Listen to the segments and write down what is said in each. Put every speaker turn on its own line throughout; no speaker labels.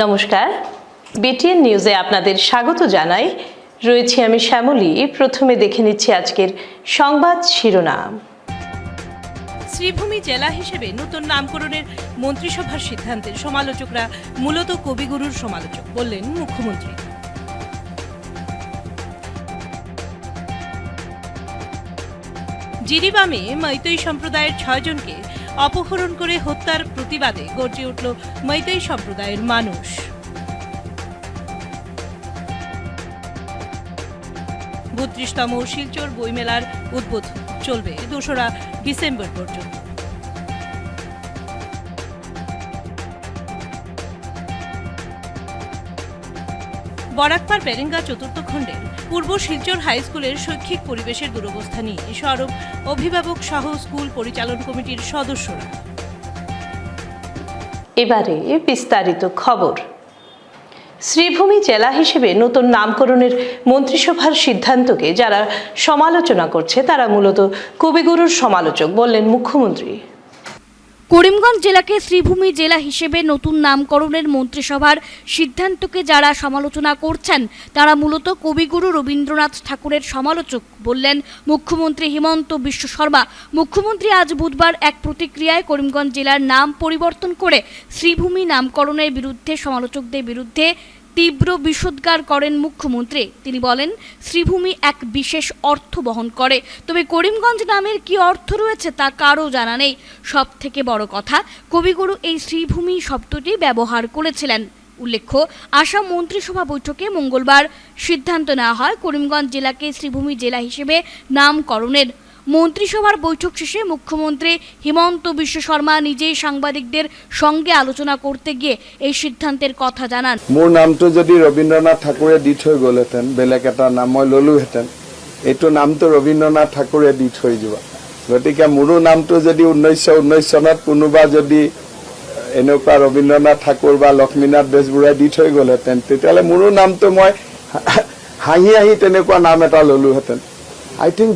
নমস্কার, বিটিএন নিউজে আপনাদের স্বাগত জানাই। রয়েছি আমি শ্যামলী। প্রথমে দেখে নিচ্ছি আজকের সংবাদ শিরোনাম। শ্রীভূমি জেলা হিসেবে নতুন নামকরণের মন্ত্রিসভার সিদ্ধান্তের সমালোচকরা মূলত কবিগুরুর সমালোচক বললেন মুখ্যমন্ত্রী। জিরিবামে মৈতৈ সম্প্রদায়ের 6 জনকে অপহরণ করে হত্যার প্রতিবাদে গর্জে উঠল মৈতৈ সম্প্রদায়ের মানুষ। ৩২তম শিলচর বইমেলার উদ্বোধন চলবে ২রা ডিসেম্বর পর্যন্ত। বরাকপার বেরেঙ্গা চতুর্থ খণ্ডের পূর্ব শিলচর হাই স্কুলের শৈক্ষিক পরিবেশের দুরবস্থা নিয়ে সরব অভিভাবক সহ স্কুল পরিচালন কমিটির সদস্যরা। এবারে বিস্তারিত খবর। শ্রীভূমি জেলা হিসেবে নতুন নামকরণের মন্ত্রিসভার সিদ্ধান্তকে যারা সমালোচনা করছে তারা মূলত কবিগুরুর সমালোচক বললেন মুখ্যমন্ত্রী।
করিমগঞ্জ জেলাকে শ্রীভূমি জেলা হিসেবে নতুন নামকরণের মন্ত্রিসভার সিদ্ধান্তকে যারা সমালোচনা করছেন তারা মূলত কবিগুরু রবীন্দ্রনাথ ঠাকুরের সমালোচক বললেন মুখ্যমন্ত্রী হিমন্ত বিশ্ব শর্মা। মুখ্যমন্ত্রী আজ বুধবার এক প্রতিক্রিয়ায় করিমগঞ্জ জেলার নাম পরিবর্তন করে শ্রীভূমি নামকরণের বিরুদ্ধে সমালোচকদের বিরুদ্ধে তীব্র বিষোদ্গার করেন মুখ্যমন্ত্রী। তিনি বলেন, শ্রীভূমি এক বিশেষ অর্থ বহন করে, তবে করিমগঞ্জ নামের কি অর্থ রয়েছে তা কারও জানা নেই। সব থেকে বড় কথা, কবিগুরু এই শ্রীভূমি শব্দটি ব্যবহার করেছিলেন। উল্লেখ্য, আসাম মন্ত্রিসভা বৈঠকে মঙ্গলবার সিদ্ধান্ত নেওয়া হয় করিমগঞ্জ জেলাকে শ্রীভূমি জেলা হিসেবে নামকরণের। মন্ত্রিসভার বৈঠক শেষে মুখ্যমন্ত্রী হিমন্ত বিশ্ব শর্মা নিজেই সাংবাদিকদের সঙ্গে আলোচনা করতে গিয়ে এই সিদ্ধান্তের কথা জানান।
মোৰ নামটো যদি ৰবীন্দ্ৰনাথ ঠাকুৰে দি থৈ গ'লহেঁতেন, বেলেগ এটা নাম মই ল'লোহেঁতেন, এইটো নামটো ৰবীন্দ্ৰনাথ ঠাকুৰে দি থৈ যোৱা। গতিকে মোৰো নামটো যদি 1919 চনত কোনোবা যদি এনেকুৱা ৰবীন্দ্ৰনাথ ঠাকুৰ বা লক্ষ্মীনাথ বেজবৰুৱাই দি থৈ গ'লহেঁতেন, তেতিয়াহ'লে মোৰো নামটো মই হাঁহি হাঁহি তেনেকুৱা নাম এটা ল'লোহেঁতেন। I think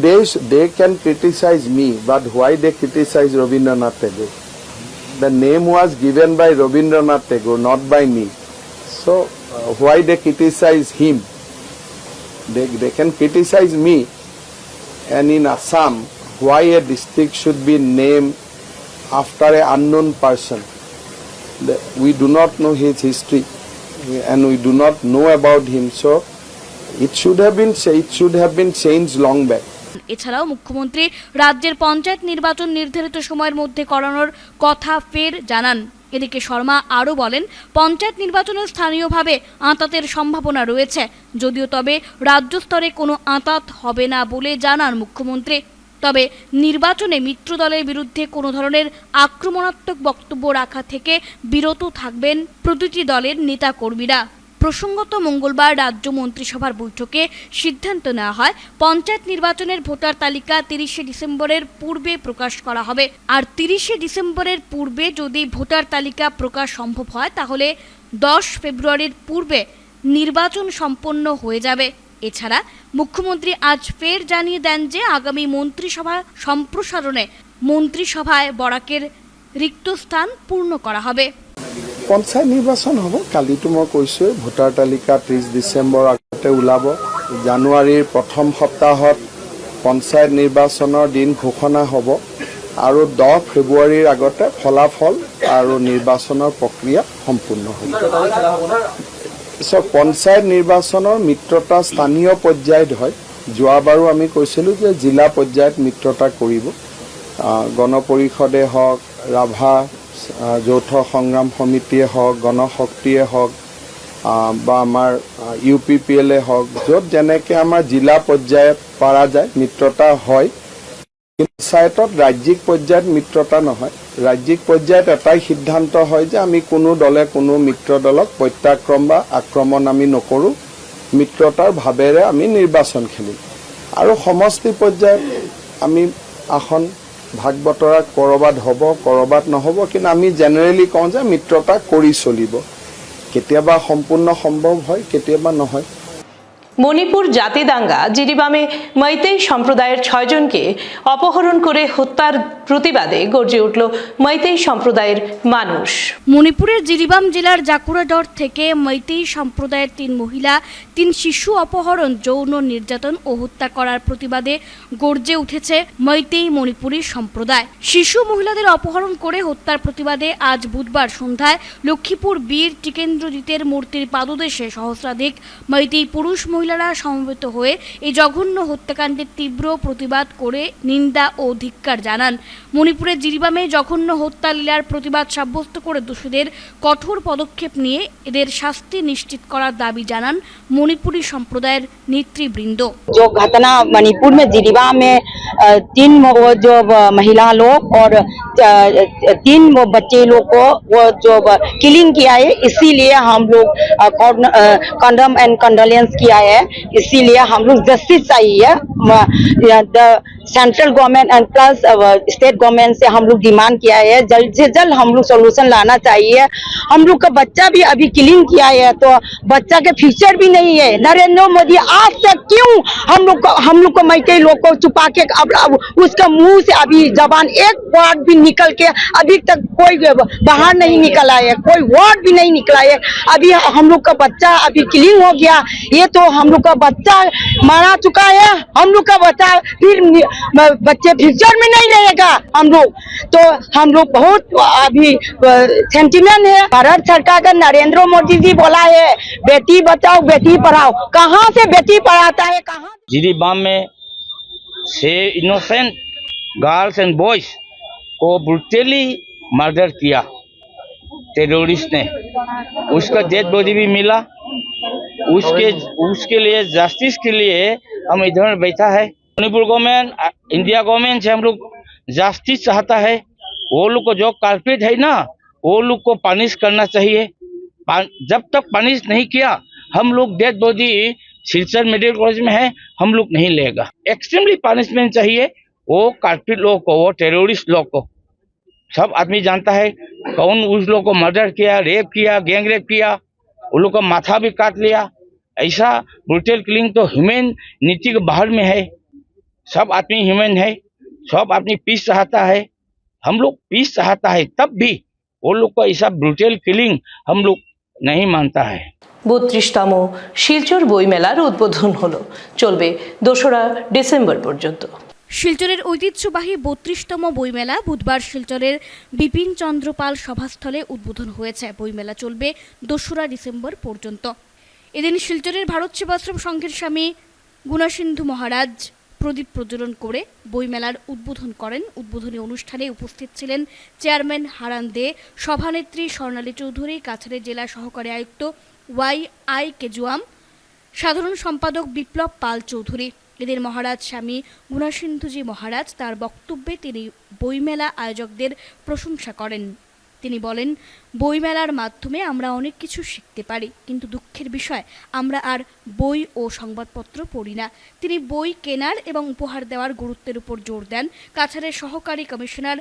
they can criticize me, but why they criticize Rabindranath Tagore? The name was given by Rabindranath Tagore, not by me. So why they criticize him? They can criticize me. And in Assam, why a district should be named after an unknown person? We do not know his history, and we do not know about him. So it should have been changed long back.
এছাড়াও মুখ্যমন্ত্রী রাজ্যের পঞ্চায়েত নির্বাচন নির্ধারিত সময়ের মধ্যে করানোর কথা ফের জানান। এদিকে শর্মা আরও বলেন, পঞ্চায়েত নির্বাচনে স্থানীয়ভাবে আঁতাতের সম্ভাবনা রয়েছে, যদিও তবে রাজ্য স্তরে কোনো আঁতাত হবে না বলে জানান মুখ্যমন্ত্রী। তবে নির্বাচনে মিত্র দলের বিরুদ্ধে কোনো ধরনের আক্রমণাত্মক বক্তব্য রাখা থেকে বিরত থাকবেন প্রতিটি দলের নেতাকর্মীরা। প্রসঙ্গত, মঙ্গলবার রাজ্য মন্ত্রিসভার বৈঠকে সিদ্ধান্ত নেওয়া হয় পঞ্চায়েত নির্বাচনের ভোটার তালিকা 30শে ডিসেম্বরের পূর্বে প্রকাশ করা হবে। আর 30শে ডিসেম্বরের পূর্বে যদি ভোটার তালিকা প্রকাশ সম্ভব হয় তাহলে 10 ফেব্রুয়ারির পূর্বে নির্বাচন সম্পন্ন হয়ে যাবে। এছাড়া মুখ্যমন্ত্রী আজ ফের জানিয়ে দেন যে আগামী মন্ত্রিসভা সম্প্রসারণে মন্ত্রিসভায় বরাকের রিক্ত স্থান পূর্ণ করা হবে।
পঞ্চায়ত নিৰ্বাচন হ'ব, কালিতো মই কৈছোঁৱেই, ভোটাৰ তালিকা 30 ডিচেম্বৰ আগতে ওলাব। জানুৱাৰীৰ প্ৰথম সপ্তাহত পঞ্চায়ত নিৰ্বাচনৰ দিন ঘোষণা হ'ব আৰু 10 ফেব্ৰুৱাৰীৰ আগতে ফলাফল আৰু নিৰ্বাচনৰ প্ৰক্ৰিয়া সম্পূৰ্ণ হ'ব। পঞ্চায়ত নিৰ্বাচনৰ মিত্ৰতা স্থানীয় পৰ্যায়ত হয়। যোৱাবাৰো আমি কৈছিলোঁ যে জিলা পৰ্যায়ত মিত্ৰতা কৰিব। গণ পৰিষদে হওক, ৰাভা যৌথ সংগ্ৰাম সমিতিয়ে হওক, গণশক্তিয়ে হওক বা আমাৰ UPPLে হওক, য'ত যেনেকৈ আমাৰ জিলা পৰ্যায়ত পৰা যায় মিত্ৰতা হয়। পঞ্চায়তত ৰাজ্যিক পৰ্যায়ত মিত্ৰতা নহয়। ৰাজ্যিক পৰ্যায়ত এটাই সিদ্ধান্ত হয় যে আমি কোনো দলে কোনো মিত্ৰ দলক প্ৰত্যাক্ৰম বা আক্ৰমণ আমি নকৰোঁ, মিত্ৰতাৰ ভাৱেৰে আমি নিৰ্বাচন খেলিম। আৰু সমষ্টি পৰ্যায়ত আমি আসন ভাগ বতৰা কৰবাত হ'ব, কৰবাত নহ'ব, কিন্তু আমি জেনেৰেলি কওঁ যে মিত্ৰতা কৰি চলিব। কেতিয়াবা সম্পূৰ্ণ সম্ভৱ হয়, কেতিয়াবা নহয়।
মণিপুর জাতি দাঙ্গা জিরিবামে মৈতেই সম্প্রদায়ের 6 জনকে অপহরণ করে হত্যার প্রতিবাদে গর্জে উঠল মৈতেই সম্প্রদায়ের মানুষ।
মণিপুরের জিরিবাম জেলার জাকুরাডর থেকে মৈতেই সম্প্রদায়ের 3 মহিলা 3 শিশু অপহরণ, যৌন নির্যাতন ও হত্যা করার প্রতিবাদে গর্জে উঠেছে মৈতেই মণিপুরী সম্প্রদায়। শিশু মহিলাদের অপহরণ করে হত্যার প্রতিবাদে আজ বুধবার সন্ধ্যায় লক্ষ্মীপুর বীর টিকেন্দ্রজিতের মূর্তির পাদদেশে সহস্রাধিক মৈতেই পুরুষ মহিলারা সমবেত হয়ে এই জঘন্য হত্যাকাণ্ডের তীব্র প্রতিবাদ করে নিন্দা ও ধিক্কার জানান। মণিপুরের জিরিবামে জঘন্য হত্যা লীলার প্রতিবাদ সাব্যস্ত করে দোষীদের কঠোর পদক্ষেপ নিয়ে এদের শাস্তি নিশ্চিত করার দাবি জানান মণিপুরী সম্প্রদায়ের নেতৃবৃন্দ।
जो घटना मणिपुर में जिरीबाम में 3 जो महिला लोग और 3 बच्चे लोग को वो जो किलिंग किया है, इसीलिए हम लोग कंडम एंड कंडोलेंस किया है। इसीलिए हम लोग जस्टिस चाहिए। Central government and plus state government से हम लोग डिमांड किया है, जल्द से जल्द हम लोग सोल्यूशन लाना चाहिए। हम लोग का बच्चा भी अभी किलिंग किया है, तो बच्चा के फ्यूचर भी नहीं है। नरेंद्र मोदी आज तक क्यों हम लोग को मैतेई लोग को छुपा के अब उसका मुंह से अभी जबान एक वर्ड भी निकल के अभी तक कोई बाहर नहीं निकला है, कोई वर्ड भी नहीं निकला है। अभी हम लोग का बच्चा अभी किलिंग हो गया, ये तो हम लोग का बच्चा मारा चुका है। हम लोग का बच्चा फिर बच्चे फ्यूचर में नहीं रहेगा। हम लोग बहुत अभी सेंटिमेंट है। भारत सरकार का नरेंद्र मोदी जी बोला है बेटी बचाओ बेटी पढ़ाओ, कहाँ से बेटी पढ़ाता है, कहाँ?
जिरीबाम में 6 इनोसेंट गर्ल्स एंड बॉयज को ब्रूटली मर्डर किया टेररिस्ट ने। उसका डेड बॉडी भी मिला। उसके लिए जस्टिस के लिए हम इधर बैठा है। मणिपुर गवर्नमेंट, इंडिया गवर्नमेंट से हम लोग जस्टिस चाहता है। वो लोग को जो कल्प्रिट है ना, वो लोग को पनिश करना चाहिए। जब तक पनिश नहीं किया, हम लोग dead body Silchar medical college में है, हम लोग नहीं लेगा। एक्सट्रीमली पनिशमेंट चाहिए वो कल्प्रिट लोग को, वो टेररिस्ट लोग को। सब आदमी जानता है कौन उस लोग को मर्डर किया, रेप किया, गैंग रेप किया, उन लोग का माथा भी काट लिया। ऐसा ब्रूटल किलिंग तो ह्यूमन नीति के बाहर में है। सब आदमी ह्यूमन है, सब आदमी पीस चाहता है। हम लोग पीस चाहता है, तब भी वो लोग को ऐसा ब्रूटल किलिंग हम लोग नहीं मानता है।
32তম শিলচর বইমেলার উদ্বোধন হলো, চলবে 2রা ডিসেম্বর পর্যন্ত।
শিলচরের ঐতিহ্যবাহী 32তম বইমেলা বুধবার শিলচরের বিপিন চন্দ্র পাল সভাস্থলে উদ্বোধন হয়েছে। বইমেলা চলবে 2রা ডিসেম্বর পর্যন্ত। এদিন শিলচরের ভারত সেবাশ্রম সংঘের স্বামী গুণাসিন্ধু মহারাজ প্রদীপ প্রজ্বলন করে বইমেলার উদ্বোধন করেন। উদ্বোধনী অনুষ্ঠানে উপস্থিত ছিলেন চেয়ারম্যান হারান দে, সভানেত্রী স্বর্ণালী চৌধুরী, কাছাড়ের জেলা সহকারী আয়ুক্ত YI কেজুয়াম, সাধারণ সম্পাদক বিপ্লব পাল চৌধুরী। এদের মহারাজ স্বামী গুণাসিন্ধুজি মহারাজ তার বক্তব্যে তিনি বইমেলা আয়োজকদের প্রশংসা করেন। তিনি বলেন, বইমেলার মাধ্যমে আমরা অনেক কিছু শিখতে পারি, কিন্তু দুঃখের বিষয় আমরা আর বই ও সংবাদপত্র পড়ি না। তিনি বই কেনার এবং উপহার দেওয়ার গুরুত্বের উপর জোর দেন। কাছাড়ের সহকারী কমিশনার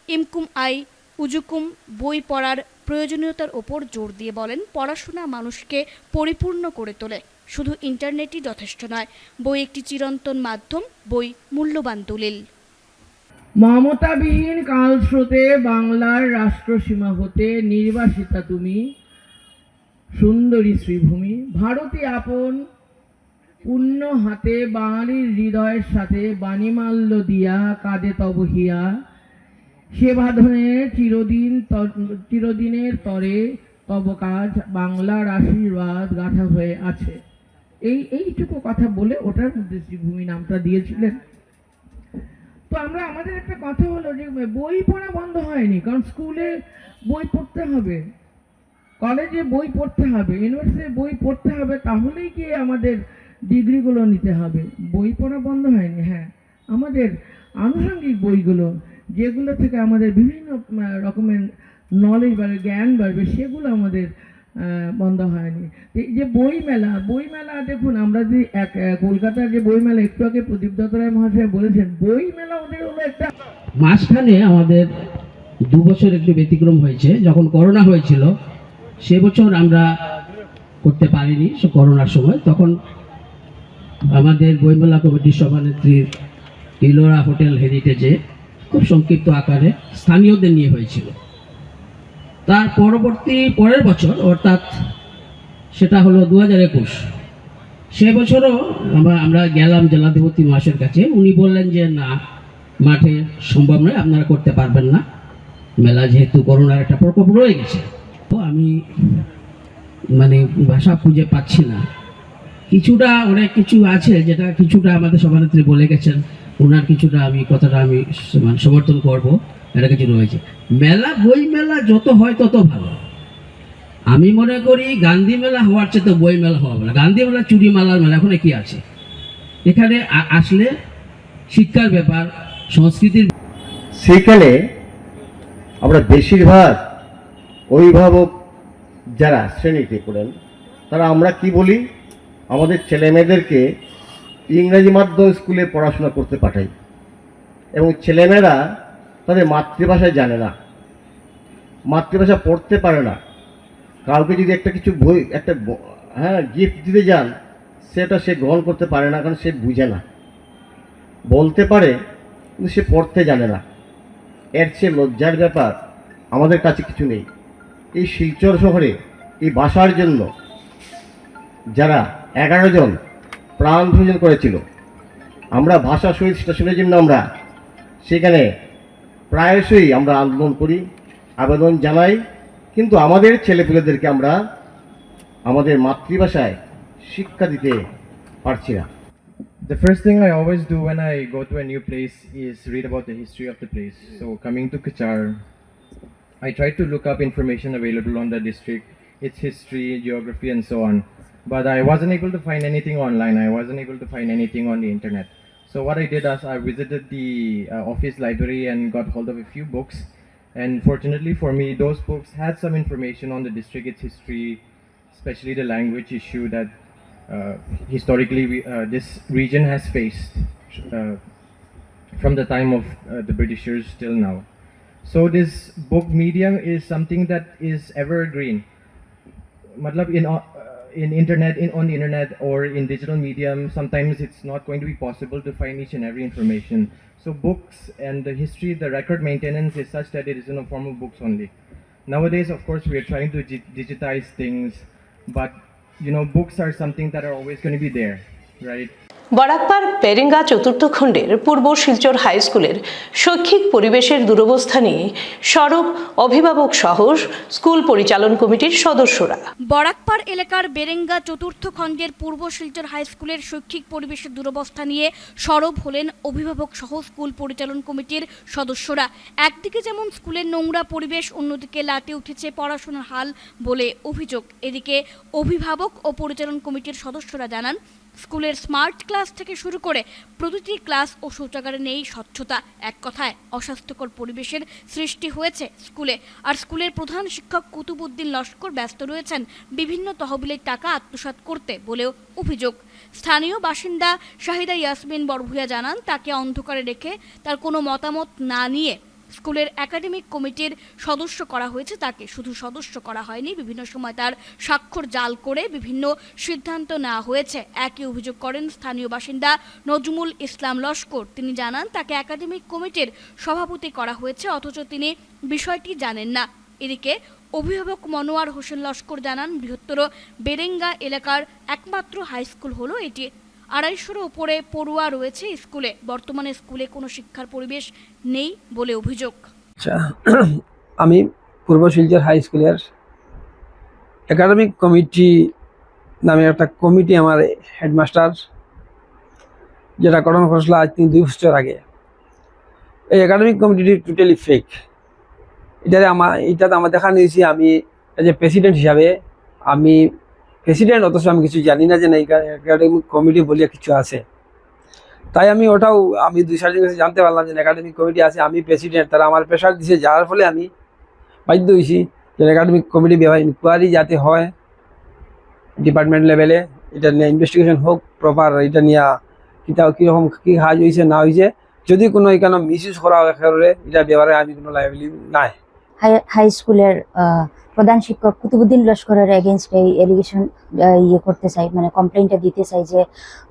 ইমকুম আই উজুকুম বই পড়ার প্রয়োজনীয়তার ওপর জোর দিয়ে বলেন, পড়াশোনা মানুষকে পরিপূর্ণ করে তোলে, শুধু ইন্টারনেটই যথেষ্ট নয়। বই একটি চিরন্তন মাধ্যম, বই মূল্যবান দলিল।
মমতাবিহীন কালস্রোতে বাংলার রাষ্ট্রসীমা হতে নির্বাসিতা তুমি, সুন্দরী শ্রীভূমি। ভারতে আপন পুণ্য হাতে বাঙালির হৃদয়ের সাথে বাণীমাল্য দিয়া কাঁদে তব হিয়া। সে বাঁধনে চিরদিনের তরে তব কাজ, বাংলার আশীর্বাদ গাঁথা হয়ে আছে। এইটুকু কথা বলে ওটার মধ্যে শ্রীভূমি নামটা দিয়েছিলেন। তো আমাদের একটা কথা হলো যে বই পড়া বন্ধ হয়নি, কারণ স্কুলে বই পড়তে হবে, কলেজে বই পড়তে হবে, ইউনিভার্সিটিতে বই পড়তে হবে, তাহলেই কি আমাদের ডিগ্রিগুলো নিতে হবে। বই পড়া বন্ধ হয়নি। হ্যাঁ, আমাদের আনুষঙ্গিক বইগুলো যেগুলো থেকে আমাদের বিভিন্ন রকমের নলেজ বাড়বে, জ্ঞান বাড়বে, সেগুলো আমাদের বন্ধ হয়নি। যে বইমেলা দেখুন, আমরা যে কলকাতার যে বইমেলা একটু আগে প্রদীপ দত্ত রায় মহাশয় বলেছেন, বইমেলা ওদের হলো একটা।
মাঝখানে আমাদের 2 বছর একটু ব্যতিক্রম হয়েছে। যখন করোনা হয়েছিল সে বছর আমরা করতে পারিনি, করোনার সময়, তখন আমাদের বইমেলা কমিটির সভানেত্রীর ইলোরা হোটেল হেরিটেজে খুব সংক্ষিপ্ত আকারে স্থানীয়দের নিয়ে হয়েছিল। তার পরের বছর অর্থাৎ সেটা হলো 2021, সে বছরও আমরা গেলাম জেলাধিপতি মহাশয়ের কাছে। উনি বললেন যে না, মাঠে সম্ভব নয়, আপনারা করতে পারবেন না, মেলা যেহেতু করোনার একটা প্রকোপ রয়ে গেছে। তো আমি মানে ভাষা খুঁজে পাচ্ছি না। কিছুটা অনেক কিছু আছে যেটা কিছুটা আমাদের সভানেত্রী বলে গেছেন, ওনার কিছুটা আমি কথাটা আমি মানে সমর্থন করব। এটা কিছু রয়েছে, মেলা বই মেলা যত হয় তত ভালো। আমি মনে করি গান্ধী মেলা হওয়ার চেয়ে তো বই মেলা হওয়া ভালো। গান্ধী মেলা চুরি মালার মেলা, এখন কি আছে? এখানে আসলে শিক্ষার ব্যাপার, সংস্কৃতির,
সেখানে আমরা বেশিরভাগ অভিভাবক যারা শ্রেণীতে পড়েন তারা আমরা কি বলি, আমাদের ছেলেমেয়েদেরকে ইংরেজি মাধ্যম স্কুলে পড়াশোনা করতে পাঠাই, এবং ছেলেমেয়েরা তাদের মাতৃভাষায় জানে না, মাতৃভাষা পড়তে পারে না। কাউকে যদি একটা কিছু বই একটা গিফট দিতে যান, সেটা সে গ্রহণ করতে পারে না, কারণ সে বুঝে না। বলতে পারে কিন্তু সে পড়তে জানে না। এর চেয়ে লজ্জার ব্যাপার আমাদের কাছে কিছু নেই। এই শিলচর শহরে এই ভাষার জন্য যারা 11 জন প্রাণ বিসর্জন করেছিল, আমরা ভাষা শহীদ স্টেশনের জন্য আমরা সেখানে প্রায়শই আমরা আন্দোলন করি, আবেদন জানাই, কিন্তু আমাদের ছেলেপুলেদেরকে আমরা আমাদের মাতৃভাষায় শিক্ষা দিতে পারছি না।
The first thing I always do when I go to a new place is read about the history of the place. So coming to Kachar, I try to look up information available on the district, its history, geography and so on. But I wasn't able to find anything online. I wasn't able to find anything on the internet. So what I did is I visited the office library and got hold of a few books. And fortunately for me, those books had some information on the district, its history, especially the language issue that historically this region has faced from the time of the Britishers till now. So this book medium is something that is evergreen. Matlab in internet, on the internet or in digital medium, sometimes it's not going to be possible to find each and every information. So books and the history, the record maintenance is such that it is in the form of books only. Nowadays, of course, we are trying to digitize things, but you know, books are something that are always going to be there, right?
বরাকপার পেরেঙ্গা চতুর্থ খণ্ডের পূর্ব Silchar high স্কুলের শৈক্ষিক পরিবেশের দুরবস্থা নিয়ে সরব অভিভাবক সহ স্কুল পরিচালন কমিটির সদস্যরা।
বরাকপার এলাকার বেরেঙ্গা চতুর্থ খণ্ডের পূর্ব শিলচর হাই স্কুলের শৈক্ষিক পরিবেশের দুরবস্থা নিয়ে সরব হলেন অভিভাবক সহ স্কুল পরিচালন কমিটির সদস্যরা। একদিকে যেমন স্কুলের নোংরা পরিবেশ, অন্যদিকে লাটে উঠেছে পড়াশোনার হাল বলে অভিযোগ। এদিকে অভিভাবক ও পরিচালন কমিটির সদস্যরা জানান, স্কুলের স্মার্ট ক্লাস থেকে শুরু করে প্রতিটি ক্লাস ও শৌচাগারে নেই স্বচ্ছতা। এক কথায় অস্বাস্থ্যকর পরিবেশের সৃষ্টি হয়েছে স্কুলে। আর স্কুলের প্রধান শিক্ষক কুতুবউদ্দিন লস্কর ব্যস্ত রয়েছেন বিভিন্ন তহবিলের টাকা আত্মসাৎ করতে বলেও অভিযোগ। স্থানীয় বাসিন্দা শাহিদা ইয়াসমিন বরভূয়া জানান, তাকে অন্ধকারে রেখে তার কোনো মতামত না নিয়ে স্কুলের একাডেমিক কমিটির সদস্য করা হয়েছে। তাকে শুধু সদস্য করা হয়নি, বিভিন্ন সময় তার স্বাক্ষর জাল করে বিভিন্ন সিদ্ধান্ত নেওয়া হয়েছে। একই অভিযোগ করেন স্থানীয় বাসিন্দা নজমুল ইসলাম লস্কর। তিনি জানান, তাকে একাডেমিক কমিটির সভাপতি করা হয়েছে, অথচ তিনি বিষয়টি জানেন না। এদিকে অভিভাবক মনোয়ার হোসেন লস্কর জানান, বৃহত্তর বেরেঙ্গা এলাকার একমাত্র হাই স্কুল হলো এটি। 250-এর উপরে পড়ুয়া রয়েছে স্কুলে। বর্তমানে স্কুলে কোনো শিক্ষার পরিবেশ নেই বলে অভিযোগ।
আচ্ছা, আমি পূর্ব শিলচর হাই স্কুলের একাডেমিক কমিটি নামে একটা কমিটি আমার হেডমাস্টার যেটা গঠন করেছিল আজ 2 বছর আগে। এই একাডেমিক কমিটিটি টোটালি ফেক। এটাতে আমার দেখা নিয়েছি আমি এজ এ প্রেসিডেন্ট হিসাবে, আমি প্রেসিডেন্ট, অথচ আমি কিছু জানি না যে না একাডেমিক কমিটি বলিয়া কিছু আছে। তাই আমি 2-4 দিন কাছে জানতে পারলাম যে একাডেমিক কমিটি আছে, আমি প্রেসিডেন্ট। তারা আমার প্রেশার দিয়েছে, যার ফলে আমি বাধ্য হয়েছি যে একাডেমিক কমিটি ব্যাপারে ইনকোয়ারি যাতে হয় ডিপার্টমেন্ট লেভেলে, এটা নিয়ে ইনভেস্টিগেশন হোক প্রপার, এটা নিয়ে কীরকম কী কাজ হয়েছে না হয়েছে। যদি কোনো এখানে মিস ইউজ করা হয় এটা ব্যাপারে আমি কোনো লাইবিলিটি নাই।
হাই স্কুলের প্রধান শিক্ষক কুতুবুদ্দিন লস্করের এগেনস্ট এই এলিগেশন ইয়ে করতে চাই, মানে কমপ্লেইনটা দিতে চাই যে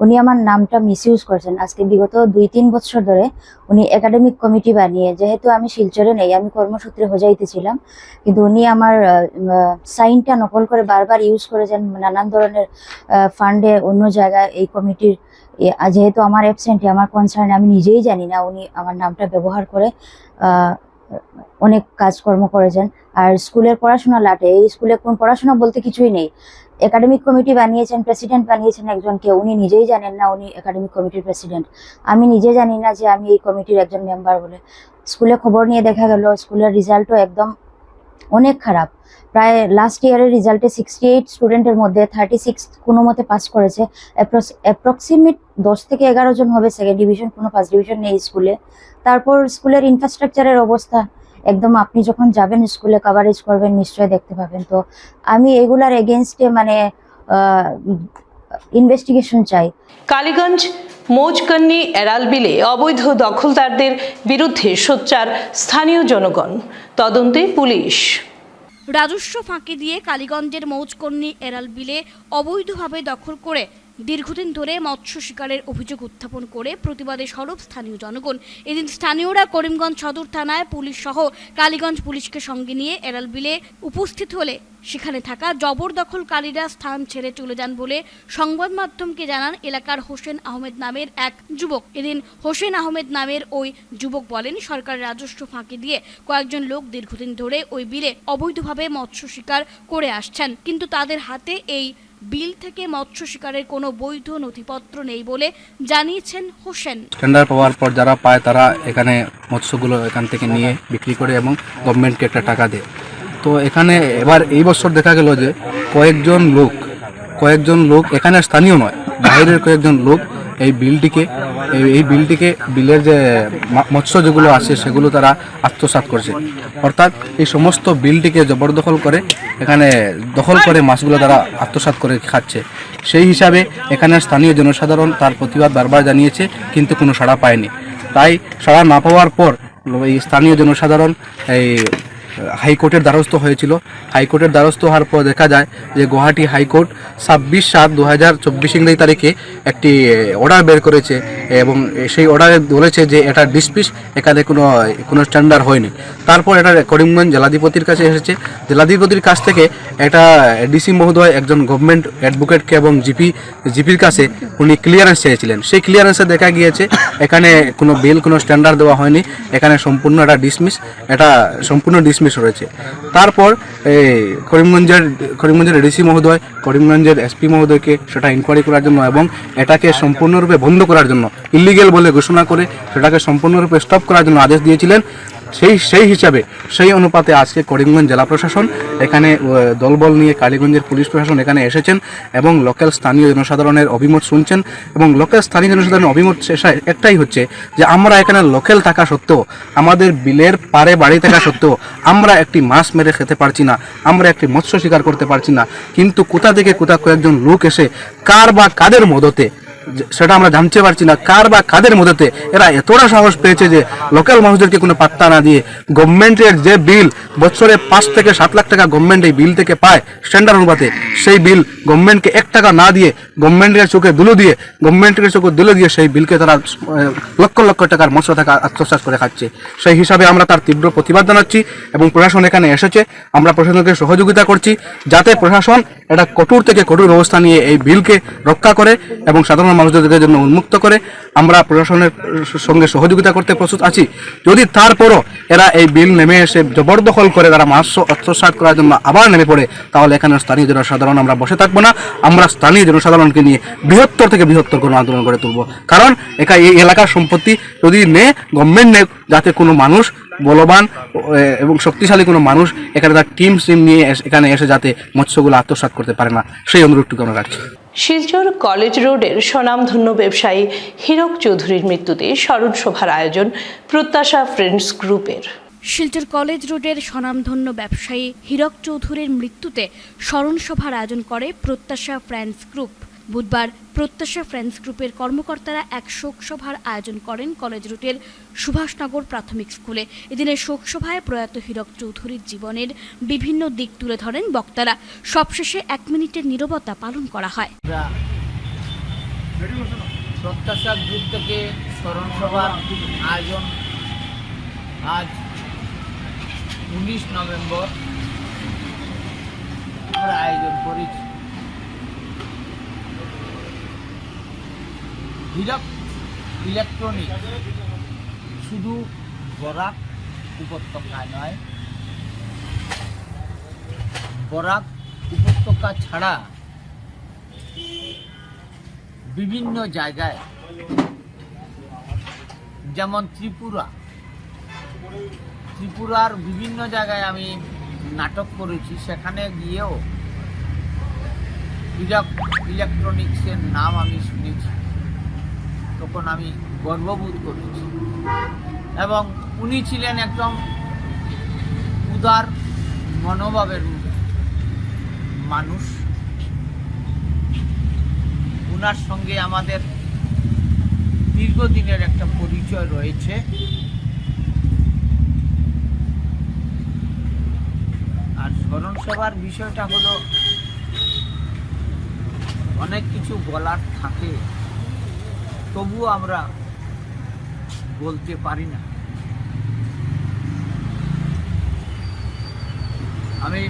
উনি আমার নামটা মিসইউজ করছেন। আজকে বিগত 2-3 বছর ধরে উনি একাডেমিক কমিটি বানিয়ে, যেহেতু আমি শিলচরে নেই, আমি কর্মসূত্রে হোজাইতে ছিলাম, কিন্তু উনি আমার সাইনটা নকল করে বারবার ইউজ করেছেন নানান ধরনের ফান্ডে অন্য জায়গায় এই কমিটির। যেহেতু আমার অ্যাবসেন্টে, আমার কনসার্ন আমি নিজেই জানি না, উনি আমার নামটা ব্যবহার করে অনেক কাজকর্ম করেছেন। আর স্কুলের পড়াশোনা লাটে, এই স্কুলে কোন পড়াশোনা বলতে কিছুই নেই। একাডেমিক কমিটি বানিয়েছেন, প্রেসিডেন্ট বানিয়েছেন একজনকে, উনি নিজেই জানেন না উনি একাডেমিক কমিটির প্রেসিডেন্ট। আমি নিজে জানি না যে আমি এই কমিটির একজন মেম্বার বলে। স্কুলে খবর নিয়ে দেখা গেল স্কুলের রেজাল্টও একদম অনেক খারাপ। প্রায় লাস্ট ইয়ারের রেজাল্টে 68 স্টুডেন্টের মধ্যে 36 কোনো মতে পাস করেছে। অ্যাপ্রক্সিমেট 10 থেকে 11 জন হবে সেকেন্ড ডিভিশন, কোনো ফার্স্ট ডিভিশন নেই স্কুলে। তারপর স্কুলের ইনফ্রাস্ট্রাকচারের অবস্থা একদম, আপনি যখন যাবেন স্কুলে কভারেজ করবেন নিশ্চয়ই দেখতে পাবেন। তো আমি এগুলার এগেনস্টে মানে ইনভেস্টিগেশন চাই।
কালীগঞ্জ মৌজকন্নি এরাল বিলে অবৈধ দখলদারদের বিরুদ্ধে সোচ্চার স্থানীয় জনগণ, তদন্তে পুলিশ।
রাজস্ব ফাঁকি দিয়ে কালীগঞ্জের মৌজকন্নি এরাল বিলে অবৈধভাবে দখল করে দীর্ঘদিন ধরে মৎস্য শিকারের অভিযোগ উত্থাপন করে প্রতিবাদে সরব স্থানীয় জনগণ। এদিন স্থানীয়রা করিমগঞ্জ সদর থানায় পুলিশ সহ কালীগঞ্জ পুলিশকে সঙ্গে নিয়ে এরাল বিলে উপস্থিত হলে সেখানে থাকা জবরদখলকারীরা স্থান ছেড়ে চলে যান বলে সংবাদ মাধ্যমকে জানান এলাকার হোসেন আহমেদ নামের এক যুবক। এদিন হোসেন আহমেদ নামের ওই যুবক বলেন, সরকারের রাজস্ব ফাঁকি দিয়ে কয়েকজন লোক দীর্ঘদিন ধরে ওই বিলে অবৈধভাবে মৎস্য শিকার করে আসছেন, কিন্তু তাদের হাতে এই বিল থেকে মৎস্য শিকারের কোনো বৈধ নথিপত্র নেই বলে জানিয়েছেন হোসেন।
টেন্ডার পাওয়ার পর যারা পায় তারা এখানে মৎস্যগুলো এখান থেকে নিয়ে বিক্রি করে এবং গভর্নমেন্টকে একটা টাকা দেয়। তো এখানে এবার এই বছর দেখা গেল যে কয়েকজন লোক এখানে স্থানীয় নয়, বাইরের কয়েকজন লোক এই বিলটিকে বিলের যে মৎস্য যেগুলো আছে সেগুলো তারা আত্মসাৎ করছে। অর্থাৎ এই সমস্ত বিলটিকে জবরদখল করে এখানে দখল করে মাছগুলো তারা আত্মসাৎ করে খাচ্ছে। সেই হিসাবে এখানে স্থানীয় জনসাধারণ তার প্রতিবাদ বারবার জানিয়েছে, কিন্তু কোনো সাড়া পায়নি। তাই সাড়া না পাওয়ার পর এই স্থানীয় জনসাধারণ এই হাইকোর্টের দ্বারস্থ হয়েছিল। হাইকোর্টের দ্বারস্থ হওয়ার পর দেখা যায় যে গুয়াহাটি হাইকোর্ট 26/7/2024 ইংরেজি তারিখে একটি অর্ডার বের করেছে এবং সেই অর্ডারে বলেছে যে এটা ডিসপিস, এখানে কোনো স্ট্যান্ডার্ড হয়নি। তারপর এটা করিমগঞ্জ জেলাধিপতির কাছে এসেছে। জেলাধিপতির কাছ থেকে এটা ডিসি মহোদয় একজন গভর্নমেন্ট অ্যাডভোকেটকে এবং জিপির কাছে উনি ক্লিয়ারেন্স চেয়েছিলেন। সেই ক্লিয়ারেন্সে দেখা গিয়েছে এখানে কোনো বিল, কোনো স্ট্যান্ডার্ড দেওয়া হয়নি, এখানে সম্পূর্ণ এটা সম্পূর্ণ ডিসমিস রয়েছে। তারপর করিমগঞ্জের ডিসি মহোদয় করিমগঞ্জের এসপি মহোদয়কে সেটা ইনকোয়ারি করার জন্য এবং এটাকে সম্পূর্ণরূপে বন্ধ করার জন্য, ইলিগেল বলে ঘোষণা করে সেটাকে সম্পূর্ণরূপে স্টপ করার জন্য আদেশ দিয়েছিলেন। সেই অনুপাতে আজকে করিমগঞ্জ জেলা প্রশাসন এখানে দলবল নিয়ে কালীগঞ্জের পুলিশ প্রশাসন এখানে এসেছেন এবং লোকাল স্থানীয় জনসাধারণের অভিমত শুনছেন। এবং লোকাল স্থানীয় জনসাধারণের অভিমত একটাই হচ্ছে যে আমরা এখানে লোকাল থাকা সত্ত্বেও, আমাদের বিলের পারে বাড়ি থাকা সত্ত্বেও আমরা একটি মাছ মেরে খেতে পারছি না, আমরা একটি মৎস্য শিকার করতে পারছি না। কিন্তু কোথা থেকে কয়েকজন লোক এসে কার বা কাদের মদতে, সেটা আমরা জানতে পারছি না, কার বা কাদের মধ্যে এরা এতটা সাহস পেয়েছে যে লোকাল মানুষদেরকে কোনো পাত্তা না দিয়ে গভর্নমেন্টের যে বিল বছরে 5 থেকে 7 লাখ টাকা গভর্নমেন্ট এই বিল থেকে পায় স্ট্যান্ডার্ড অনুপাতে, সেই বিল গভর্নমেন্টকে 1 টাকা না দিয়ে গভর্নমেন্টের চোখে ধুলো দিয়ে সেই বিলকে তারা লক্ষ লক্ষ টাকার মৎস্য টাকা আত্মসাৎ করে খাচ্ছে। সেই হিসাবে আমরা তার তীব্র প্রতিবাদ জানাচ্ছি এবং প্রশাসন এখানে এসেছে। আমরা প্রশাসনকে সহযোগিতা করছি যাতে প্রশাসন এটা কঠোর থেকে কঠোর ব্যবস্থা নিয়ে এই বিলকে রক্ষা করে এবং সাধারণ মানুষদের জন্য উন্মুক্ত করে। আমরা প্রশাসনের সঙ্গে সহযোগিতা করতে প্রস্তুত আছি। যদি তারপরও এরা এই বিল নেমে এসে জবরদখল করে তারা মাছ আত্মসাৎ করার জন্য আবার নেমে পড়ে, তাহলে এখানে স্থানীয় জনসাধারণ আমরা বসে থাকবো না। আমরা স্থানীয় জনসাধারণকে নিয়ে বৃহত্তর কোনো আন্দোলন করে তুলব। কারণ এই এলাকার সম্পত্তি যদি গভর্নমেন্ট নেই, যাতে কোনো মানুষ বলবান এবং শক্তিশালী কোনো মানুষ এখানে তার টিম নিয়ে এখানে এসে যাতে মৎস্যগুলো আত্মসাৎ করতে পারে না, সেই অনুরোধটুকু আমরা রাখছি।
শিলচর কলেজ রোডের স্বনামধন্য ব্যবসায়ী হীরক চৌধুরীর মৃত্যুতে স্মরণ সভার আয়োজন প্রত্যাশা ফ্রেন্ডস গ্রুপের।
শিলচর কলেজ রোডের স্বনামধন্য ব্যবসায়ী হীরক চৌধুরীর মৃত্যুতে স্মরণ সভার আয়োজন করে প্রত্যাশা ফ্রেন্ডস গ্রুপ। বুধবার প্রত্যাশা ফ্রেন্ডস গ্রুপের কর্মকর্তারা এক শোক সভার আয়োজন করেন কলেজ রুটের সুভাষনগর প্রাথমিক স্কুলে। এদিনের শোক সভায় প্রয়াত হীরক চৌধুরীর জীবনের বিভিন্ন দিক তুলে ধরেন বক্তারা। সবশেষে 1 মিনিটের নীরবতা পালন করা হয়।
প্রত্যাশা গ্রুপ থেকে স্মরণ সভার আয়োজন আজ 19 নভেম্বর আমরা আয়োজন করেছি। হীরক ইলেকট্রনিক শুধু বরাক উপত্যকায় নয়, বরাক উপত্যকা ছাড়া বিভিন্ন জায়গায়, যেমন ত্রিপুরার বিভিন্ন জায়গায় আমি নাটক করেছি। সেখানে গিয়েও হীরক ইলেকট্রনিক্সের নাম আমি শুনেছি, তখন আমি গর্ববোধ করেছি। এবং উনি ছিলেন একজন উদার মনোভাবের মানুষ। ওনার সঙ্গে আমাদের দীর্ঘদিনের একটা পরিচয় রয়েছে। আর স্মরণ সভার বিষয়টা হলো, অনেক কিছু বলার থাকে, তবুও আমরা বলতে পারি না। আমি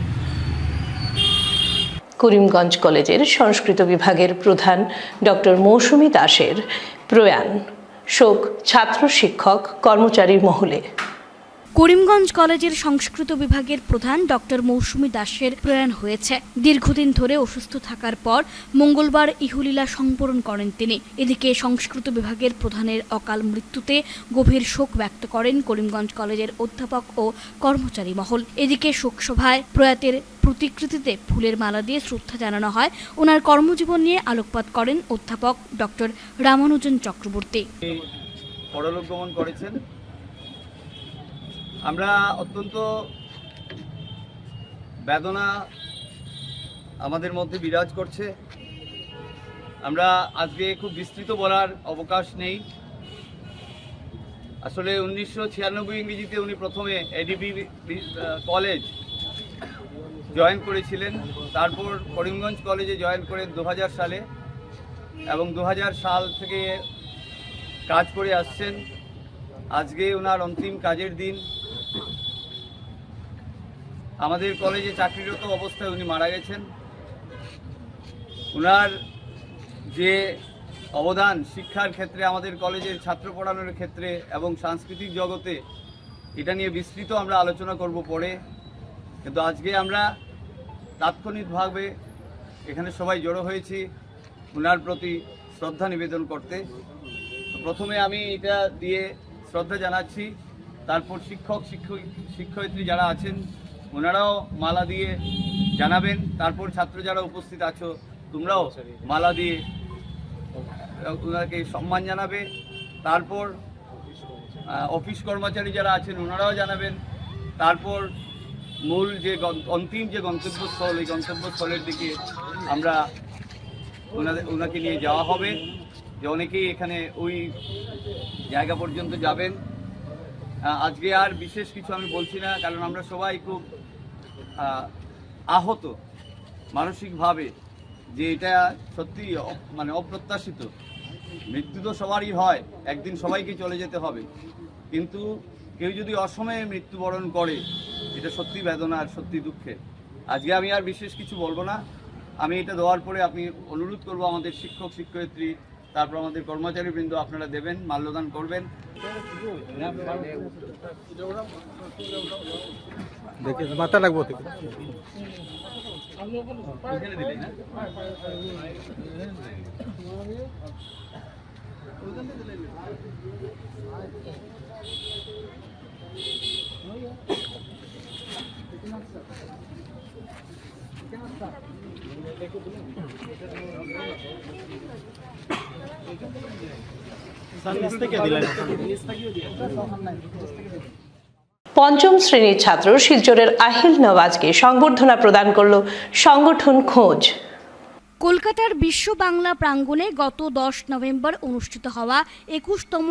করিমগঞ্জ কলেজের সংস্কৃত বিভাগের প্রধান ডক্টর মৌসুমী দাসের প্রয়াণ, শোক ছাত্র শিক্ষক কর্মচারী মহলে।
করিমগঞ্জ কলেজের সংস্কৃত বিভাগের প্রধান ডক্টর মৌসুমী দাসের প্রয়াণ হয়েছে। দীর্ঘদিন ধরে অসুস্থ থাকার পর মঙ্গলবার ইহলীলা সম্পন্ন করেন তিনি। এদিকে সংস্কৃত বিভাগের প্রধানের অকাল মৃত্যুতে গভীর শোক ব্যক্ত করেন করিমগঞ্জ কলেজের অধ্যাপক ও কর্মচারী মহল। এদিকে শোকসভায় প্রয়াতের প্রতিকৃতিতে ফুলের মালা দিয়ে শ্রদ্ধা জানানো হয়। ওনার কর্মজীবন নিয়ে আলোকপাত করেন অধ্যাপক ডক্টর রামানুজন চক্রবর্তী।
পরলোক গমন করেছেন। আমরা অত্যন্ত বেদনা আমাদের মধ্যে বিরাজ করছে। আমরা আজকে খুব বিস্তৃত বলার অবকাশ নেই। আসলে 1996 ইংরেজিতে উনি প্রথমে এডিবি কলেজ জয়েন করেছিলেন, তারপর করিমগঞ্জ কলেজে জয়েন করেন 2000 সালে এবং 2000 সাল থেকে কাজ করে আসছেন। আজকে ওনার অন্তিম কাজের দিন। আমাদের কলেজে চাকরিরত অবস্থায় উনি মারা গেছেন। ওনার যে অবদান শিক্ষার ক্ষেত্রে, আমাদের কলেজের ছাত্র পড়ানোর ক্ষেত্রে এবং সাংস্কৃতিক জগতে, এটা নিয়ে বিস্তৃত আমরা আলোচনা করব পরে। কিন্তু আজকে আমরা তাৎক্ষণিকভাবে এখানে সবাই জড়ো হয়েছি ওনার প্রতি শ্রদ্ধা নিবেদন করতে। প্রথমে আমি এটা দিয়ে শ্রদ্ধা জানাচ্ছি, তারপর শিক্ষয়িত্রী যারা আছেন ওনারাও মালা দিয়ে জানাবেন, তারপর ছাত্র যারা উপস্থিত আছো তোমরাও মালা দিয়ে ওনাকে সম্মান জানাবে, তারপর অফিস কর্মচারী যারা আছেন ওনারাও জানাবেন, তারপর মূল যে অন্তিম যে গন্তব্যস্থল, এই গন্তব্যস্থলের দিকে আমরা ওনাকে নিয়ে যাওয়া হবে। যে অনেকেই এখানে ওই জায়গা পর্যন্ত যাবেন। আজকে আর বিশেষ কিছু আমি বলছি না, কারণ আমরা সবাই খুব আহত মানসিকভাবে, যে এটা সত্যি মানে অপ্রত্যাশিত। মৃত্যু তো সবারই হয়, একদিন সবাইকে চলে যেতে হবে, কিন্তু কেউ যদি অসময়ে মৃত্যুবরণ করে এটা সত্যি বেদনার, সত্যি দুঃখের। আজকে আমি আর বিশেষ কিছু বলবো না। আমি এটা দেওয়ার পরে আপনি অনুরোধ করবো আমাদের শিক্ষক শিক্ষয়িত্রী, তারপর আমাদের কর্মচারীবৃন্দ আপনারা দেবেন, মাল্যদান করবেন।
মাথা লাগবো থেকে
পঞ্চম শ্রেণীর ছাত্র শিলচরের আহিল নওয়াজকে সংবর্ধনা প্রদান করল সংগঠন খোঁজ।
কলকাতার বিশ্ব বাংলা প্রাঙ্গণে গত 10 নভেম্বর অনুষ্ঠিত হওয়া 21তম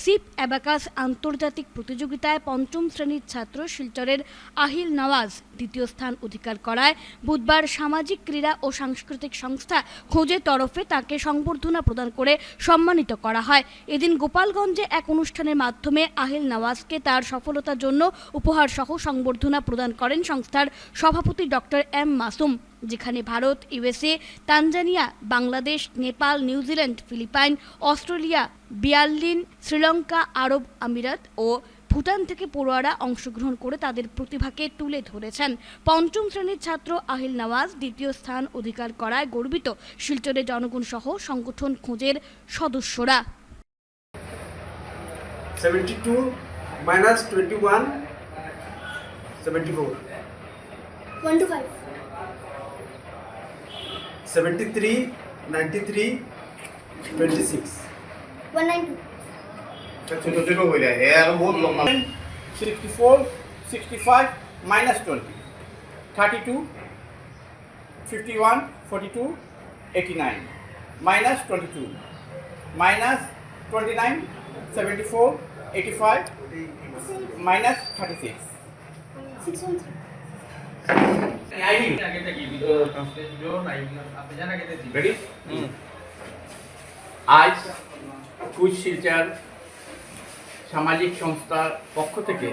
সিপ অ্যাবাকাস আন্তর্জাতিক প্রতিযোগিতায় পঞ্চম শ্রেণীর ছাত্র শিলচরের আহিল নওয়াজ দ্বিতীয় স্থান অধিকার করায় বুধবার সামাজিক ক্রীড়া ও সাংস্কৃতিক সংস্থা খোঁজের তরফে তাকে সংবর্ধনা প্রদান করে সম্মানিত করা হয়। এদিন গোপালগঞ্জে এক অনুষ্ঠানের মাধ্যমে আহিল নওয়াজকে তার সফলতার জন্য উপহার সহ সংবর্ধনা প্রদান করেন সংস্থার সভাপতি ডক্টর এম মাসুম, যেখানে Bharat, USA, Tanzania, Bangladesh, Nepal, New Zealand, Philippine, Australia, বিয়াল্লিন, শ্রীলঙ্কা, আরব আমিরাত ও ভুটান থেকে পড়ুয়ারা অংশগ্রহণ করে তাদের প্রতিভাকে তুলে ধরেছেন। পঞ্চম শ্রেণীর ছাত্র আহিল নওয়াজ দ্বিতীয় স্থান অধিকার করায় গর্বিত শিলচরের জনগণ সহ সংগঠন খোঁজের সদস্যরা।
72 minus 21 74
1 to 5
73 93 26
192
64 65 minus 20 32 51 42 89 minus 22 minus 29 74 85 minus 36
613
আজ কুচ শিলচর সামাজিক সংস্থার পক্ষ থেকে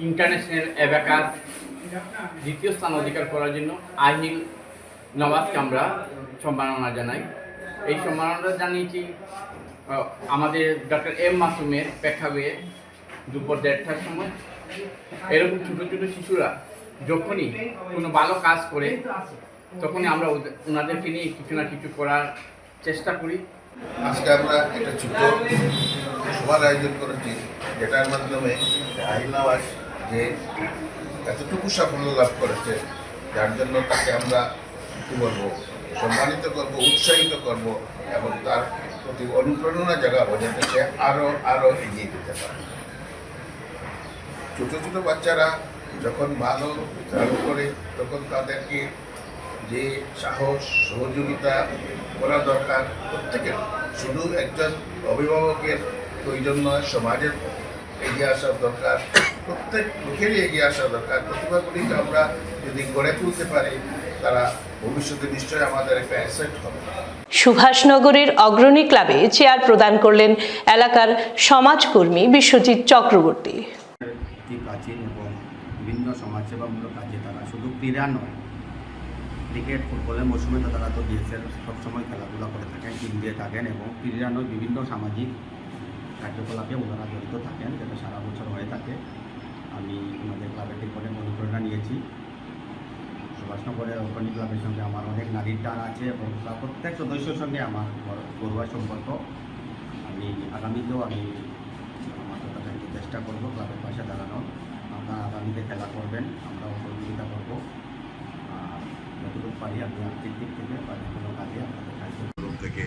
ইন্টারন্যাশনাল অ্যাবাকাস দ্বিতীয় স্থান অধিকার করার জন্য আহিল নওয়াজকে আমরা সম্মাননা জানাই। এই সম্মাননা জানিয়েছি আমাদের ডক্টর এম মাসুমের প্রেক্ষাগৃহে দুপুর 1:30টার সময়। এরকম ছোটো ছোটো শিশুরা যখনই কোনো ভালো কাজ করে তখনই আমরা ওনাদেরকে নিয়ে কিছু না কিছু করার চেষ্টা করি।
আজকে আমরা একটা ছোট সভার আয়োজন করেছি, যেটার মাধ্যমে আহিল নওয়াজ যে এতটুকু সাফল্য লাভ করেছে, যার জন্য তাকে আমরা কী বলবো সম্মানিত করব, উৎসাহিত করব এবং তার প্রতি অনুপ্রেরণা জাগাবো যাতে সে আরও এগিয়ে যেতে পারে। ছোটো ছোটো বাচ্চারা যখন ভালো চালু করে তখন তাদেরকে যে সাহস সহযোগিতা করা দরকার প্রত্যেকের, শুধু একজন অভিভাবকের প্রয়োজন নয়, সমাজের এগিয়ে আসা দরকার, প্রত্যেক লোকেরই এগিয়ে আসা দরকার। প্রতিভাগুলিকে আমরা যদি গড়ে তুলতে পারি তারা ভবিষ্যতে নিশ্চয়ই আমাদের একটা অ্যাসেট হবে।
সুভাষনগরের অগ্রণী ক্লাবে চেয়ার প্রদান করলেন এলাকার সমাজকর্মী বিশ্বজিৎ চক্রবর্তী।
প্রাচীন এবং বিভিন্ন সমাজসেবামূলক কাজে তারা শুধু ক্রীড়া নয়, ক্রিকেট ফুটবলের মৌসুমে তো তারা তো ডিএসএল সবসময় খেলাধুলা করে থাকেন, টিম দিয়ে থাকেন এবং ক্রীড়া নয় বিভিন্ন সামাজিক কার্যকলাপে ওনারা জড়িত থাকেন, যেটা সারা বছর হয়ে থাকে। আমি ওনাদের ক্লাবের থেকে অনুপ্রেরণা নিয়েছি। সুভাষনগরের অগ্রণী ক্লাবের সঙ্গে আমার অনেক নারীর টান আছে এবং প্রত্যেক সদস্যের সঙ্গে আমার ঘরোয়া সম্পর্ক। আমি আগামীতেও আমার চেষ্টা করবো ক্লাবের পাশে দাঁড়ানোর। আপনারা আগামীতে খেলা করবেন, আমরাও সহযোগিতা করবো। যতটুকু পারি আমি আর্থিক দিক থেকে বা যে কোনো কাজে আপনাদের সাহায্য
থেকে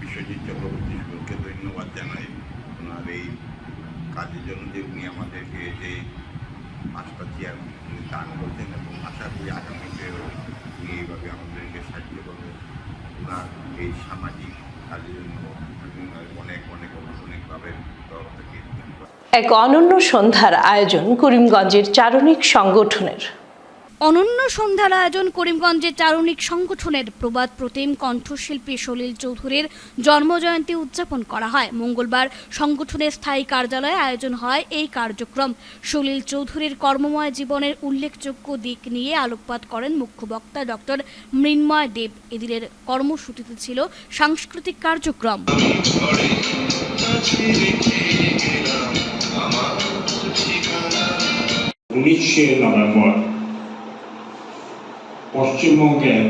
বিশ্বজিৎ চক্রবর্তীকে ধন্যবাদ জানাই ওনার এই কাজের জন্য, যে উনি আমাদেরকে যে 5টা চেয়ার দান করতেন এবং আশা করি আগামীতে উনি এইভাবে আমাদেরকে সাহায্য করবেন। ওনার এই সামাজিক কাজের জন্য অনেক ক্লাবের তরফ থেকে
এক অনন্য সন্ধ্যার আয়োজন করিমগঞ্জের চারণিক সংগঠনের।
অনন্য সন্ধ্যার আয়োজন করিমগঞ্জের চারণিক সংগঠনের প্রবাদ প্রতিম কণ্ঠশিল্পী সলিল চৌধুরীর জন্মজয়ন্তী উদযাপন করা হয়। মঙ্গলবার সংগঠনের স্থায়ী কার্যালয়ে আয়োজন হয় এই কার্যক্রম। সলিল চৌধুরীর কর্মময় জীবনের উল্লেখযোগ্য দিক নিয়ে আলোকপাত করেন মুখ্য বক্তা ডক্টর মৃন্ময় দেব। এদিনের কর্মসূচিতে ছিল সাংস্কৃতিক কার্যক্রম।
19 নভেম্বর পশ্চিমবঙ্গের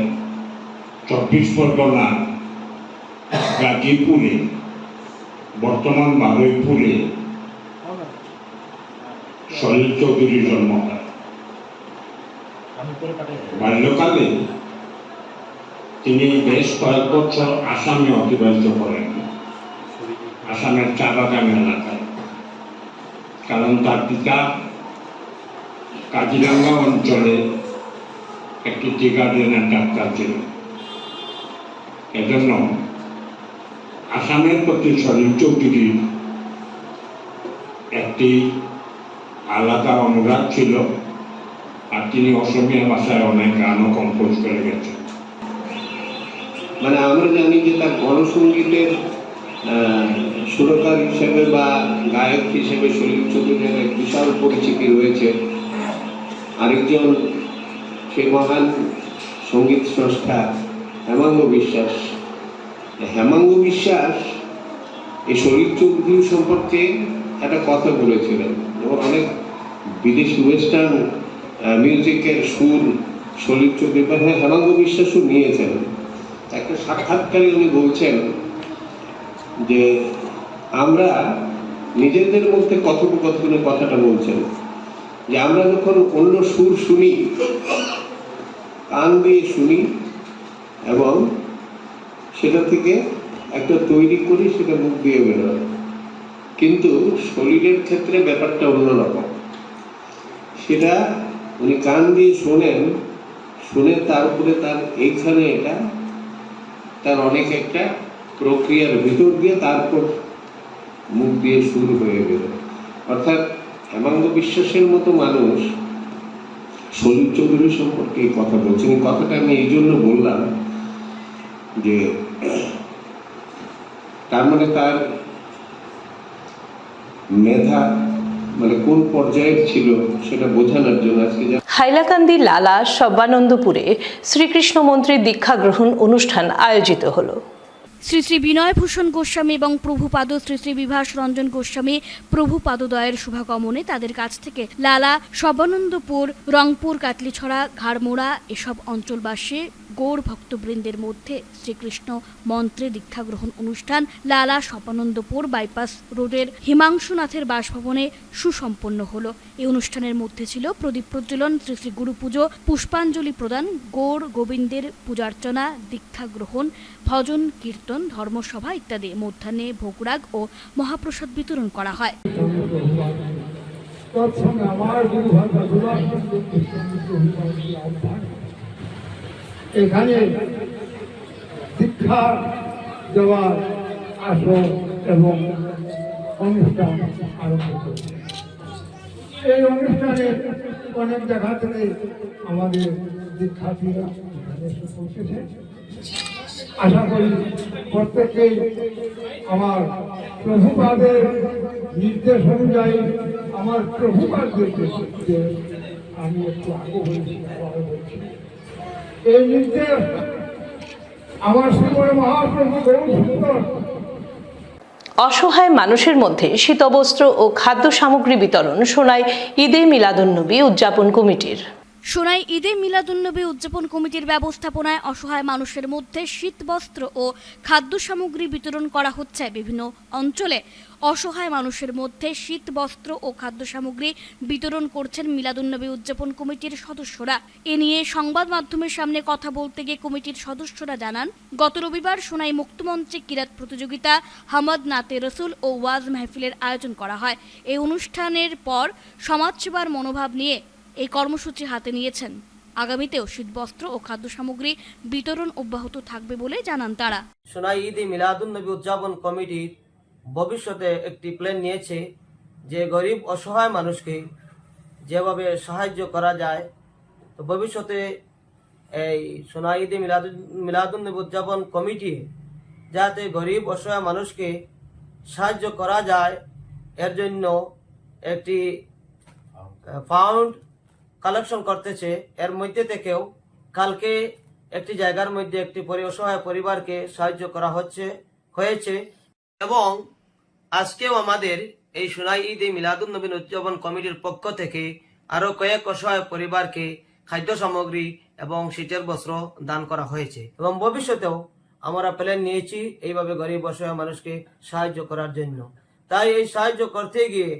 24 পরগনা গাজীপুরে, বর্তমান বারুইপুরে সলিল চৌধুরীর জন্ম হয়। বাল্যকালে তিনি বেশ কয়েক বছর আসামে অতিবাহিত করেন, আসামের চা বাগান এলাকায়, কারণ তার পিতা কাজিরাঙ্গা অঞ্চলে একটি টি গার্ডেনের ডাক্তার ছিলেন। এজন্য আসামের প্রতি শরীফ চৌধুরীর একটি আলাদা অনুরাগ ছিল, আর তিনি অসমীয়া ভাষায় অনেক গানও কম্পোজ করে গেছেন।
মানে আমরা জানি যে তার গণসঙ্গীতের সুরকার হিসেবে বা গায়ক হিসেবে শরীফ চৌধুরীর এক বিশাল পরিচিতি রয়েছে। আরেকজন সেই মহান সঙ্গীত স্রষ্টা হেমাঙ্গ বিশ্বাস। হেমাঙ্গ বিশ্বাস এই শরীফ চৌধুরী সম্পর্কে একটা কথা বলেছিলেন, এবং অনেক বিদেশি ওয়েস্টার্ন মিউজিকের সুর শরীফ চৌধুরী বা হেমাঙ্গ বিশ্বাসও নিয়েছেন। একটা সাক্ষাৎকারে উনি বলছেন যে আমরা নিজেদের মধ্যে কথোপকথনের কথাটা বলছেন যে আমরা যখন অন্য সুর শুনি, কান দিয়ে শুনি এবং সেটা থেকে একটা তৈরি করি, সেটা মুখ দিয়ে বেরোয়, কিন্তু শরীরের ক্ষেত্রে ব্যাপারটা অন্যরকম। সেটা উনি কান দিয়ে শোনেন, শুনে তারপরে তার এইখানে এটা তার অনেক একটা প্রক্রিয়ার ভিতর দিয়ে তারপর মুখ দিয়ে শুরু হয়ে গেল। অর্থাৎ হেমাঙ্গ বিশ্বাসের মতো মানুষ শরীফ চৌধুরী সম্পর্কে এই কথা বলছেন। এই কথাটা আমি এই জন্য বললাম যে তার মানে তার মেধা মানে কোন পর্যায়ের ছিল সেটা বোঝানোর জন্য আজকে
হাইলাকান্দি লালা সব্বানন্দপুরে শ্রীকৃষ্ণ মন্ত্রীর দীক্ষা গ্রহণ অনুষ্ঠান আয়োজিত হলো।
শ্রী শ্রী বিনয় ভূষণ গোস্বামী এবং প্রভুপাদ শ্রী শ্রী বিভাস রঞ্জন গোস্বামী প্রভুপাদদ্বয়ের শুভাগমনে তাদের কাছ থেকে লালা সর্বানন্দপুর, রংপুর, কাটলিছড়া, ঘাড়মোড়া এসব অঞ্চলবাসী গৌর ভক্তবৃন্দের মধ্যে শ্রীকৃষ্ণ মন্ত্রে দীক্ষা গ্রহণ অনুষ্ঠান লালা সর্বানন্দপুর বাইপাস রোডের হিমাংশুনাথের বাসভবনে সুসম্পন্ন হলো। এই অনুষ্ঠানের মধ্যে ছিল প্রদীপ প্রজ্বলন, শ্রী শ্রী গুরু পুজো, পুষ্পাঞ্জলি প্রদান, গৌর গোবিন্দের পূজার্চনা, দীক্ষা গ্রহণ, ভজন কীর্তন, ধর্মসভা ইত্যাদি। মধ্যাহ্নে ভোগরাগ ও মহাপ্রসাদ বিতরণ করা হয়।
এখানে দীক্ষা দেওয়ার আসন এবং অনুষ্ঠান আরম্ভ করেছে। এই অনুষ্ঠানে অনেক জায়গা থেকে আমাদের দীক্ষার্থীরা এসে পৌঁছেছে। আশা করি প্রত্যেকেই আমার প্রভুপাদের নির্দেশ অনুযায়ী আমার প্রভুপাদ যে আমি একটু আগে বলছি, এই নির্দেশ আমার শ্রীময় মহাপ্রভু গৌর
অসহায় মানুষের মধ্যে শীতবস্ত্র ও খাদ্য সামগ্রী বিতরণ সোনায় ঈদে মিলাদুন্নবী উদযাপন কমিটির।
সোনাই ঈদে মিলাদুন্নবী উদযাপন কমিটির ব্যবস্থাপনায় অসহায় মানুষের মধ্যে শীতবস্ত্র ও খাদ্য সামগ্রী বিতরণ করা হচ্ছে। বিভিন্ন অঞ্চলে অসহায় মানুষের মধ্যে শীতবস্ত্র ও খাদ্য সামগ্রী বিতরণ করছেন মিলাদুন্নবী উদযাপন কমিটির সদস্যরা। এ নিয়ে সংবাদ মাধ্যমের সামনে কথা বলতে গিয়ে কমিটির সদস্যরা জানান, গত রবিবার সোনাই মুক্তমঞ্চে কিরাত প্রতিযোগিতা, হামদ নাতে রসুল ও ওয়াজ মাহফিলের আয়োজন করা হয়। এই অনুষ্ঠানের পর সমাজসেবার মনোভাব নিয়ে এই কর্মসূচি হাতে নিয়েছেন। আগামীতেও শীতবস্ত্র ও খাদ্য সামগ্রী বিতরণ অব্যাহত থাকবে বলে জানান তারা।
সোনাই ঈদে মিলাদুন্নবী উদযাপন কমিটি ভবিষ্যতে একটি প্ল্যান নিয়েছে যে গরিব অসহায় মানুষকে যেভাবে সাহায্য করা যায়, তো ভবিষ্যতে এই সোনাই ঈদে মিলাদুন্নবী উদযাপন কমিটি যাতে গরিব অসহায় মানুষকে সাহায্য করা যায় এর জন্য একটি ফান্ড কালেকশন করতেছে। এর মধ্যে থেকেও কালকে একটি জায়গার মধ্যে একটি অসহায় পরিবারকে সাহায্য করা হয়েছে এবং আজকেও আমাদের এই সোনাই ঈদে মিলাদুন্নবী উদযাপন কমিটির পক্ষ থেকে আরো কয়েক অসহায় পরিবারকে খাদ্য সামগ্রী এবং শীতের বস্ত্র দান করা হয়েছে এবং ভবিষ্যতেও আমরা প্ল্যান নিয়েছি এইভাবে গরিব অসহায় মানুষকে সাহায্য করার জন্য। তাই এই সাহায্য করতে গিয়ে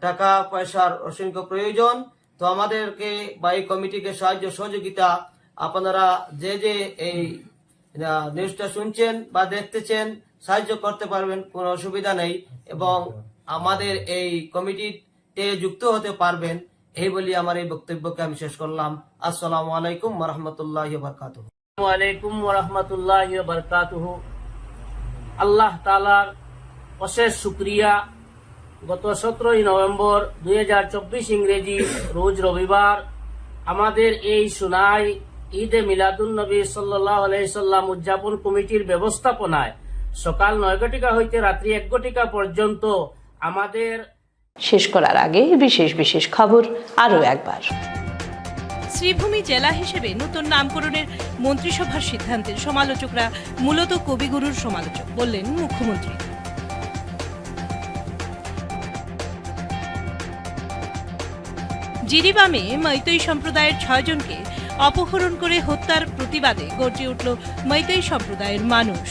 টাকা পয়সার অসংখ্য প্রয়োজন। তো আমাদেরকে বা এই কমিটিকে সাহায্য সহযোগিতা আপনারা যে এই নিউজটা শুনছেন বা দেখতেছেন সাহায্য করতে পারবেন, কোনো অসুবিধা নেই এবং আমাদের এই কমিটিতে যুক্ত হতে পারবেন। এই বলি আমার এই বক্তব্যকে আমি শেষ করলাম। আসসালামু আলাইকুম ওয়া রাহমাতুল্লাহি ওয়া বারাকাতুহু।
আসসালামু আলাইকুম ওয়া রাহমাতুল্লাহি ওয়া বারাকাতুহু। আল্লাহ তাআলার অশেষ শুকরিয়া, গত 17 নভেম্বর 2024 ইংরেজি রোজ রবিবার আমাদের এই সোনাই ঈদে মিলাদুন নবী সাল্লাল্লাহু আলাইহি সাল্লাম উদযাপন কমিটির ব্যবস্থাপনায় সকাল 9 ঘটিকা হইতে রাত্রি 1 ঘটিকা পর্যন্ত আমাদের
শেষ করার আগে বিশেষ বিশেষ খবর আরও একবার। শ্রীভূমি জেলা হিসেবে নতুন নামকরণের মন্ত্রিসভার সিদ্ধান্তের সমালোচকরা মূলত কবিগুরুর সমালোচক বললেন মুখ্যমন্ত্রী। জিরিবামে মৈতৈ সম্প্রদায়ের 6 জনকে অপহরণ করে হত্যার প্রতিবাদে গর্জে উঠল মৈতৈ সম্প্রদায়ের মানুষ।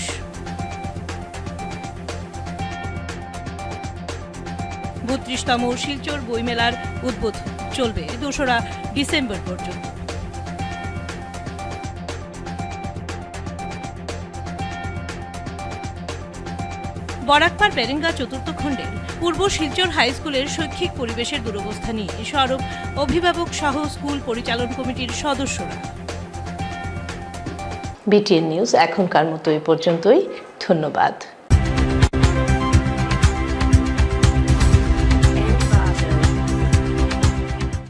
32তম শিলচর বইমেলার উদ্বোধন চলবে 2রা ডিসেম্বর পর্যন্ত। বরাকপার পেরেঙ্গা চতুর্থ খণ্ডের পূর্ব শিলচর হাই স্কুলের শৈক্ষিক পরিবেশের দুরবস্থা নিয়ে সরব অভিভাবক সহ স্কুল পরিচালন কমিটির সদস্যরা। বিটিএন নিউজ এখনকার মতো এই পর্যন্তই। ধন্যবাদ।